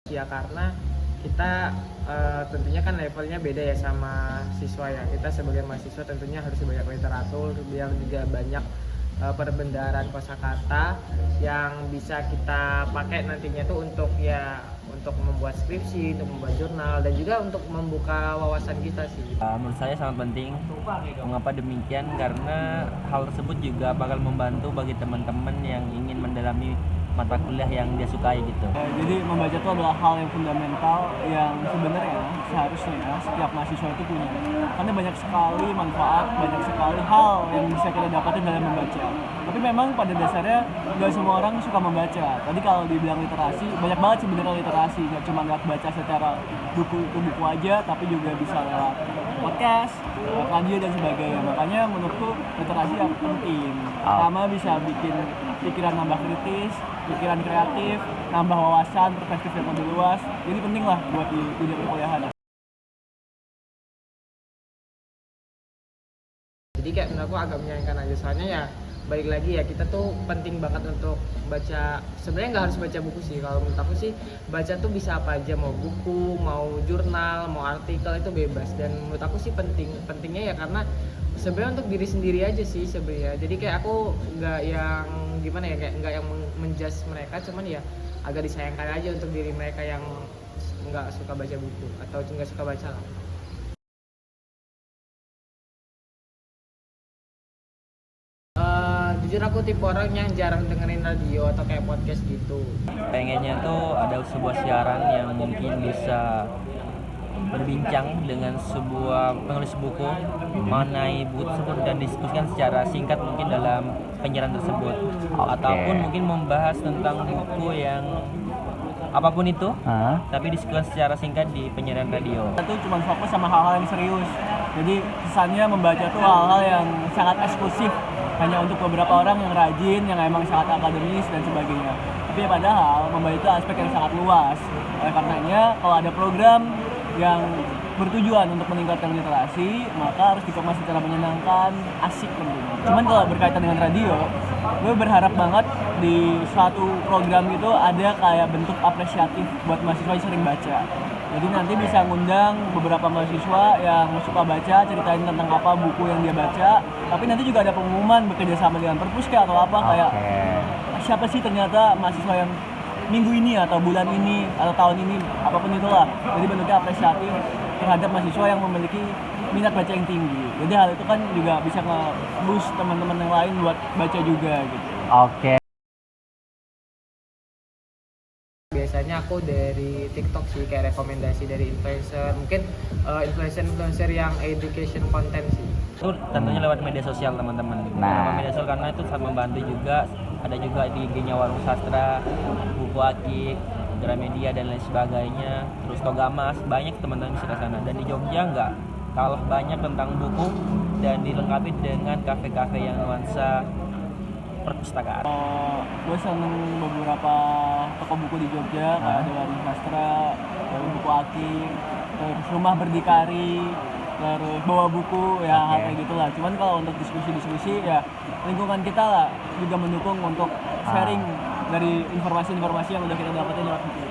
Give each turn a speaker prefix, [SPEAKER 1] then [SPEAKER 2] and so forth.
[SPEAKER 1] Ya karena kita tentunya kan levelnya beda ya sama siswa ya. Kita sebagai mahasiswa tentunya harus banyak literatur biar juga banyak perbendaharaan kosakata yang bisa kita pakai nantinya tuh untuk membuat skripsi, untuk membuat jurnal dan juga untuk membuka wawasan kita sih.
[SPEAKER 2] Menurut saya sangat penting. Mengapa demikian? Karena hal tersebut juga bakal membantu bagi teman-teman yang ingin mendalami mata kuliah yang dia sukai gitu.
[SPEAKER 3] Jadi membaca itu adalah hal yang fundamental yang sebenarnya seharusnya setiap mahasiswa itu punya. Karena banyak sekali manfaat, banyak sekali hal yang bisa kita dapatin dalam membaca. Tapi memang pada dasarnya nggak semua orang suka membaca. Tadi kalau dibilang literasi, banyak banget sebenarnya literasi. Nggak cuma nggak baca secara buku aja, tapi juga bisa lewat podcast, lewat radio dan sebagainya. Makanya menurutku literasi yang penting. Pertama bisa bikin pikiran nambah kritis, pikiran kreatif, nambah wawasan, perspektif yang lebih luas. Jadi penting lah buat di dunia perkuliahan.
[SPEAKER 1] Jadi kayak menurut aku agak menyayangkan aja soalnya ya balik lagi ya kita tuh penting banget untuk baca. Sebenarnya nggak harus baca buku sih, kalau menurut aku sih baca tuh bisa apa aja, mau buku, mau jurnal, mau artikel, itu bebas. Dan menurut aku sih pentingnya ya karena sebenarnya untuk diri sendiri aja sih sebenarnya. Jadi kayak aku nggak yang gimana ya, kayak nggak yang menjudge mereka, cuman ya agak disayangkan aja untuk diri mereka yang nggak suka baca buku atau nggak suka baca lah. Jujur aku tipe orang yang jarang dengerin radio atau kayak podcast gitu.
[SPEAKER 2] Pengennya tuh ada sebuah siaran yang mungkin bisa berbincang dengan sebuah penulis buku mengenai buku tersebut dan diskusikan secara singkat mungkin dalam penyiaran tersebut. Ataupun mungkin membahas tentang buku yang apapun itu, tapi diskusikan secara singkat di penyiaran radio.
[SPEAKER 3] Kita tuh cuma fokus sama hal-hal yang serius. Jadi kesannya membaca tuh hal-hal yang sangat eksklusif, hanya untuk beberapa orang yang rajin, yang emang sangat akademis dan sebagainya. Tapi padahal membaca itu aspek yang sangat luas. Oleh karenanya kalau ada program yang bertujuan untuk meningkatkan literasi, maka harus dikemas secara menyenangkan, asik tentunya. Cuman kalau berkaitan dengan radio, gue berharap banget di suatu program itu ada kayak bentuk apresiatif buat mahasiswa yang sering baca. Jadi nanti bisa ngundang beberapa mahasiswa yang suka baca, ceritain tentang apa buku yang dia baca. Tapi nanti juga ada pengumuman bekerja sama dengan Perpuska atau apa, kayak siapa sih ternyata mahasiswa yang minggu ini atau bulan ini atau tahun ini, apapun itulah. Jadi bentuknya apresiatif terhadap mahasiswa yang memiliki minat baca yang tinggi. Jadi hal itu kan juga bisa nge-boost teman-teman yang lain buat baca juga gitu.
[SPEAKER 1] Biasanya aku dari TikTok sih, kayak rekomendasi dari influencer, mungkin influencer yang education content sih.
[SPEAKER 2] Itu tentunya lewat media sosial teman-teman. Lewat media sosial karena itu sangat membantu juga. Ada juga di IG-nya Warung Sastra, Buku Akik, Gramedia dan lain sebagainya. Terus Togamas, banyak teman-teman bisa ke sana. Dan di Jogja nggak kalah banyak tentang buku dan dilengkapi dengan kafe-kafe yang nuansa perpustakaan.
[SPEAKER 3] Gue seneng beberapa toko buku di Jogja, kayak ada Warung Sastra, Warung Buku Akik, terus Rumah Berdikari, terus Bawa Buku, ya hal kayak gitulah. Cuman kalau untuk diskusi ya lingkungan kita lah juga mendukung untuk sharing dari informasi-informasi yang udah kita dapetin lewat buku.